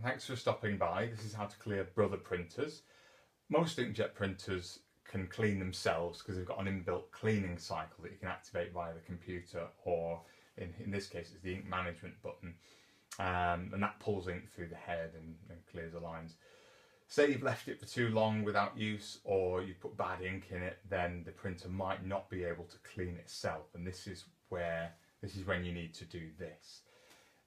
thanks for stopping by. This is how to clear Brother printers. Most inkjet printers can clean themselves because they've got an inbuilt cleaning cycle that you can activate via the computer, or in this case it's the ink management button, and that pulls ink through the head and clears the lines. Say you've left it for too long without use, or you put bad ink in it, then the printer might not be able to clean itself, and this is when you need to do this.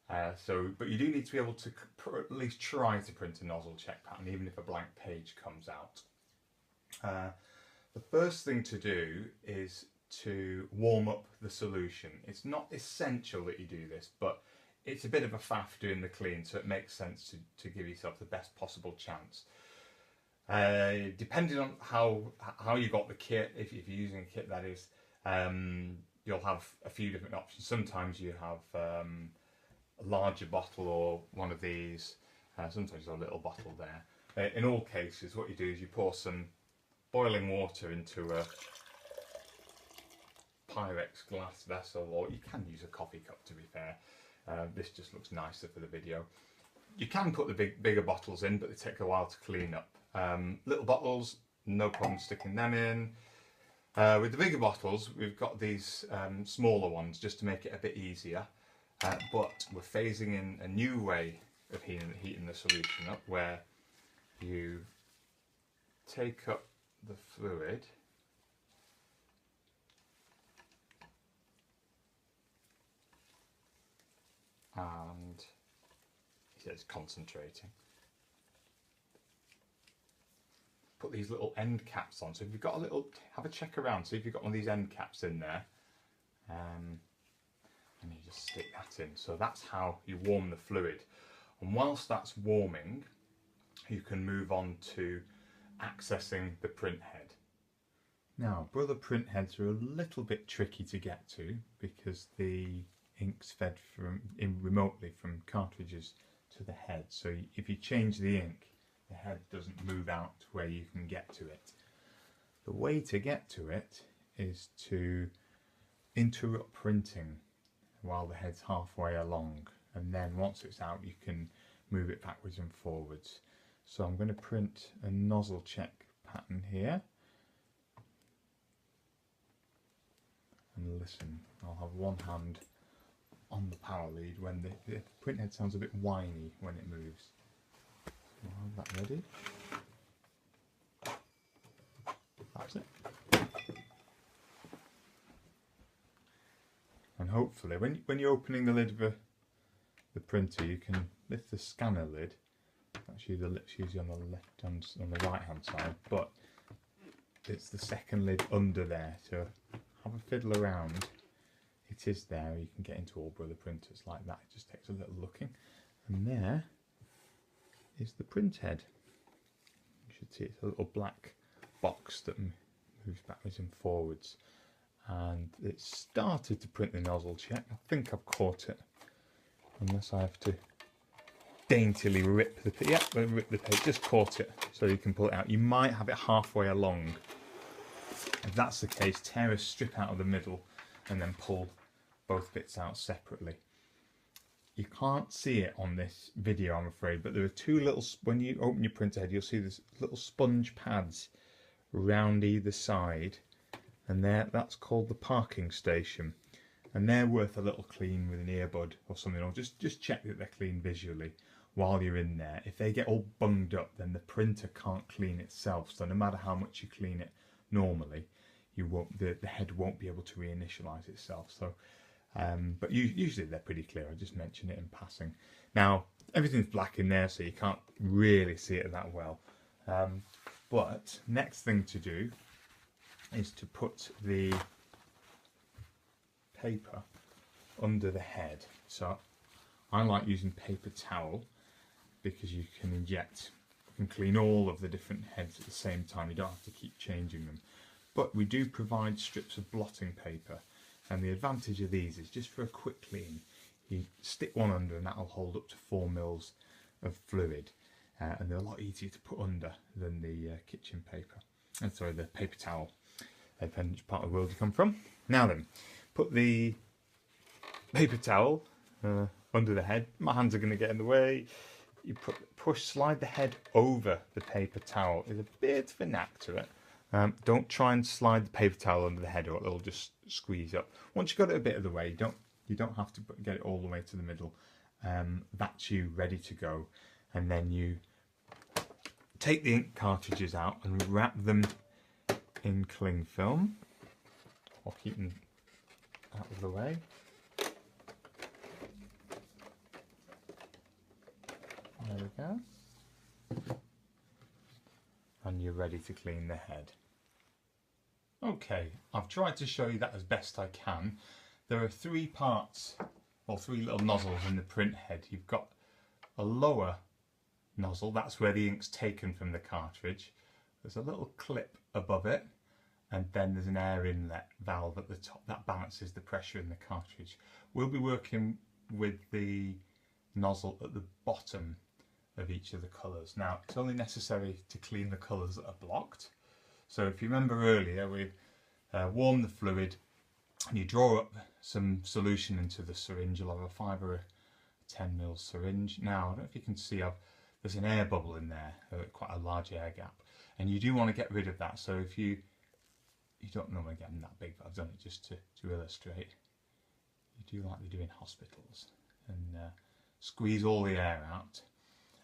But you do need to be able to at least try to print a nozzle check pattern, even if a blank page comes out. The first thing to do is to warm up the solution. It's not essential that you do this, but it's a bit of a faff doing the clean, so it makes sense to give yourself the best possible chance. Depending on how you got the kit, if you're using a kit that is, you'll have a few different options. Sometimes you have a larger bottle or one of these, sometimes a little bottle there. In all cases, what you do is you pour some boiling water into a Pyrex glass vessel, or you can use a coffee cup, to be fair. This just looks nicer for the video. You can put the bigger bottles in, but they take a while to clean up. Little bottles, no problem sticking them in. With the bigger bottles, we've got these smaller ones just to make it a bit easier. But we're phasing in a new way of heating the solution up, where you take up the fluid and he says concentrating. Put these little end caps on. So if you've got have a check around. See if you've got one of these end caps in there. And you just stick that in. So that's how you warm the fluid. And whilst that's warming, you can move on to accessing the print head. Now, Brother print heads are a little bit tricky to get to because the ink's fed remotely from cartridges to the head. So if you change the ink, the head doesn't move out to where you can get to it. The way to get to it is to interrupt printing while the head's halfway along, and then once it's out you can move it backwards and forwards. So I'm going to print a nozzle check pattern here, and listen, I'll have one hand on the power lead when the print head sounds a bit whiny when it moves. So I'll have that ready. That's it. And hopefully when you're opening the lid of the printer, you can lift the scanner lid. Actually the lid's usually on the right hand side, but it's the second lid under there, so have a fiddle around. It is there, you can get into all Brother printers like that. It just takes a little looking. And there is the print head. You should see it's a little black box that moves backwards and forwards. And it started to print the nozzle check. I think I've caught it, unless I have to daintily rip the page. Yeah, rip the page. Just caught it, so you can pull it out. You might have it halfway along. If that's the case, tear a strip out of the middle and then pull both bits out separately. You can't see it on this video, I'm afraid, but there are two little, when you open your printer head, you'll see there's little sponge pads around either side, and that's called the parking station, and they're worth a little clean with an earbud or something, or just check that they're clean visually while you're in there. If they get all bunged up, then the printer can't clean itself, so no matter how much you clean it normally, the head won't be able to reinitialize itself. So but usually they're pretty clear. I just mentioned it in passing. Now everything's black in there, so you can't really see it that well, but next thing to do is to put the paper under the head. So I like using paper towel because you can clean all of the different heads at the same time. You don't have to keep changing them. But we do provide strips of blotting paper, and the advantage of these is just for a quick clean, you stick one under and that'll hold up to 4 mils of fluid, and they're a lot easier to put under than the kitchen paper. And sorry, the paper towel, depending which part of the world you come from. Now then, put the paper towel under the head. My hands are going to get in the way. you slide the head over the paper towel. There's a bit of a knack to it. Don't try and slide the paper towel under the head or it'll just squeeze up. Once you've got it a bit of the way, you don't have to get it all the way to the middle. That's you ready to go. And then you take the ink cartridges out and wrap them in cling film, or keep them out of the way. There we go. And you're ready to clean the head. Okay, I've tried to show you that as best I can. There are three parts, or three little nozzles in the print head. You've got a lower nozzle, that's where the ink's taken from the cartridge. There's a little clip above it, and then there's an air inlet valve at the top that balances the pressure in the cartridge. We'll be working with the nozzle at the bottom of each of the colours. Now, it's only necessary to clean the colours that are blocked. So if you remember earlier, we warmed the fluid and you draw up some solution into the syringe. You'll have a 5 or a 10mm syringe. Now, I don't know if you can see, there's an air bubble in there, quite a large air gap, and you do want to get rid of that. So if you don't normally get them that big, but I've done it just to illustrate. You do like they do in hospitals, and squeeze all the air out,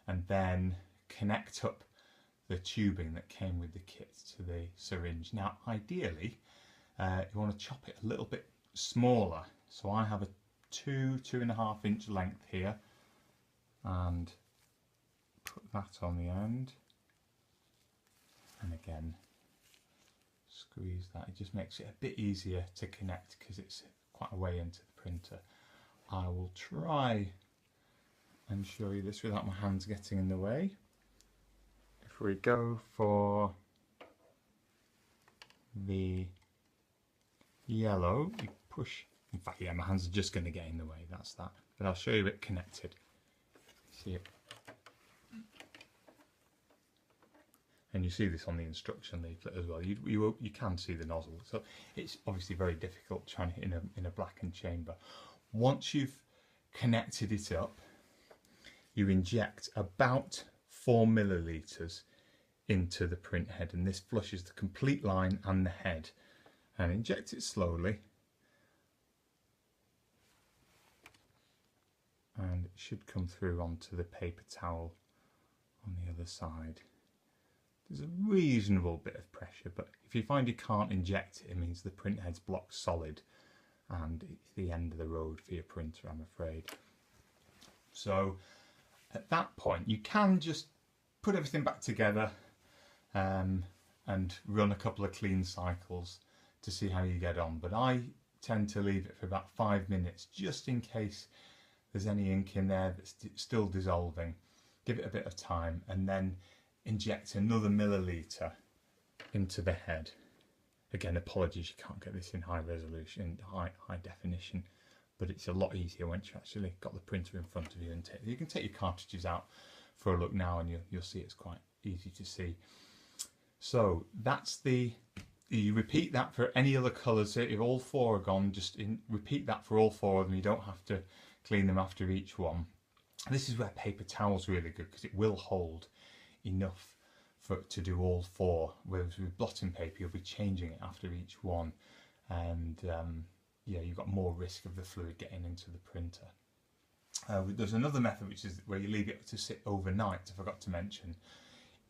and then connect up the tubing that came with the kit to the syringe. Now, ideally, you want to chop it a little bit smaller. So I have a 2.5 inch length here, and put that on the end, and again squeeze that. It just makes it a bit easier to connect because it's quite a way into the printer. I will try and show you this without my hands getting in the way. If we go for the yellow, you push, in fact, yeah, my hands are just going to get in the way, that's that, but I'll show you it connected. See it? And you see this on the instruction leaflet as well. You can see the nozzle, so it's obviously very difficult trying it in a blackened chamber. Once you've connected it up, you inject about 4 millilitres into the print head, and this flushes the complete line and the head. And inject it slowly, and it should come through onto the paper towel on the other side. There's a reasonable bit of pressure, but if you find you can't inject it, it means the print head's blocked solid, and it's the end of the road for your printer, I'm afraid. So at that point, you can just put everything back together and run a couple of clean cycles to see how you get on, but I tend to leave it for about 5 minutes just in case there's any ink in there that's still dissolving. Give it a bit of time and then inject another milliliter into the head. Again, apologies, you can't get this in high resolution, high definition, but it's a lot easier once you actually got the printer in front of you. And you can take your cartridges out for a look now, and you'll see it's quite easy to see. So that's you repeat that for any other colours. If all 4 are gone, just repeat that for all 4 of them. You don't have to clean them after each one. This is where paper towel's really good, because it will hold enough to do all 4. Whereas with blotting paper, you'll be changing it after each one, and yeah, you've got more risk of the fluid getting into the printer. There's another method, which is where you leave it to sit overnight. I forgot to mention.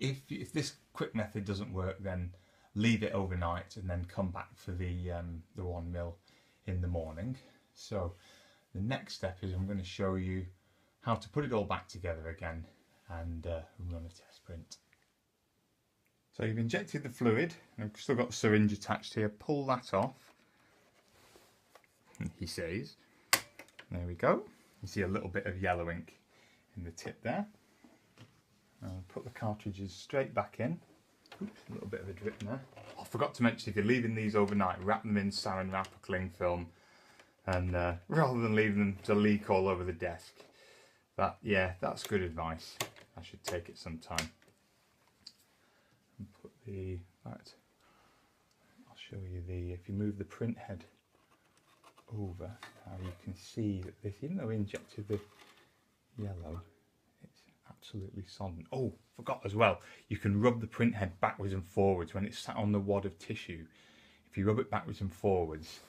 If this quick method doesn't work, then leave it overnight and then come back for the 1 mil in the morning. So the next step is I'm going to show you how to put it all back together again and run a test print. So you've injected the fluid, and I've still got the syringe attached here. Pull that off, he says. There we go. You see a little bit of yellow ink in the tip there. I'll put the cartridges straight back in. Oops, a little bit of a drip there. I forgot to mention, if you're leaving these overnight, wrap them in saran wrap or cling film, and rather than leaving them to leak all over the desk. That's good advice. I should take it sometime. And put I'll show you if you move the print head over, now you can see that this, even though we injected the yellow, it's absolutely sodden. Oh, forgot as well, you can rub the print head backwards and forwards when it's sat on the wad of tissue. If you rub it backwards and forwards,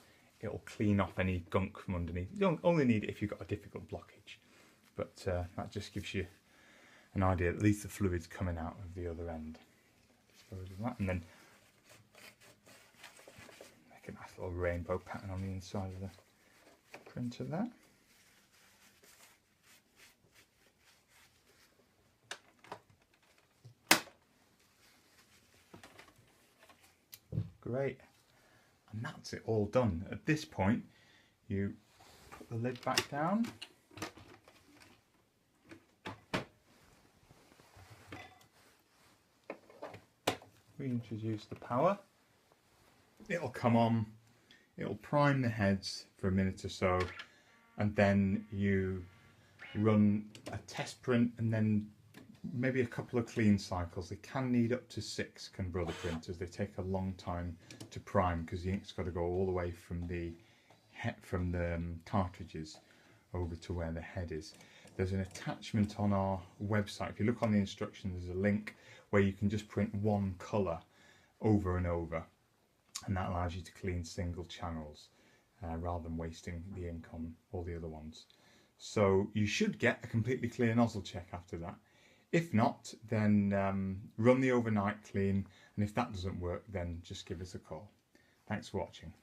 it'll clean off any gunk from underneath. You don't only need it if you've got a difficult blockage, but that just gives you an idea. At least the fluid's coming out of the other end. Dispose of that, and then make a nice little rainbow pattern on the inside of the printer there. Great, and that's it all done. At this point, you put the lid back down. Reintroduce the power. It'll come on, it'll prime the heads for a minute or so, and then you run a test print and then maybe a couple of clean cycles. They can need up to 6, can brother printers. They take a long time to prime because the ink's got to go all the way from the cartridges over to where the head is. There's an attachment on our website. If you look on the instructions, there's a link where you can just print one colour over and over, and that allows you to clean single channels rather than wasting the ink on all the other ones. So you should get a completely clear nozzle check after that. If not, then run the overnight clean, and if that doesn't work, then just give us a call. Thanks for watching.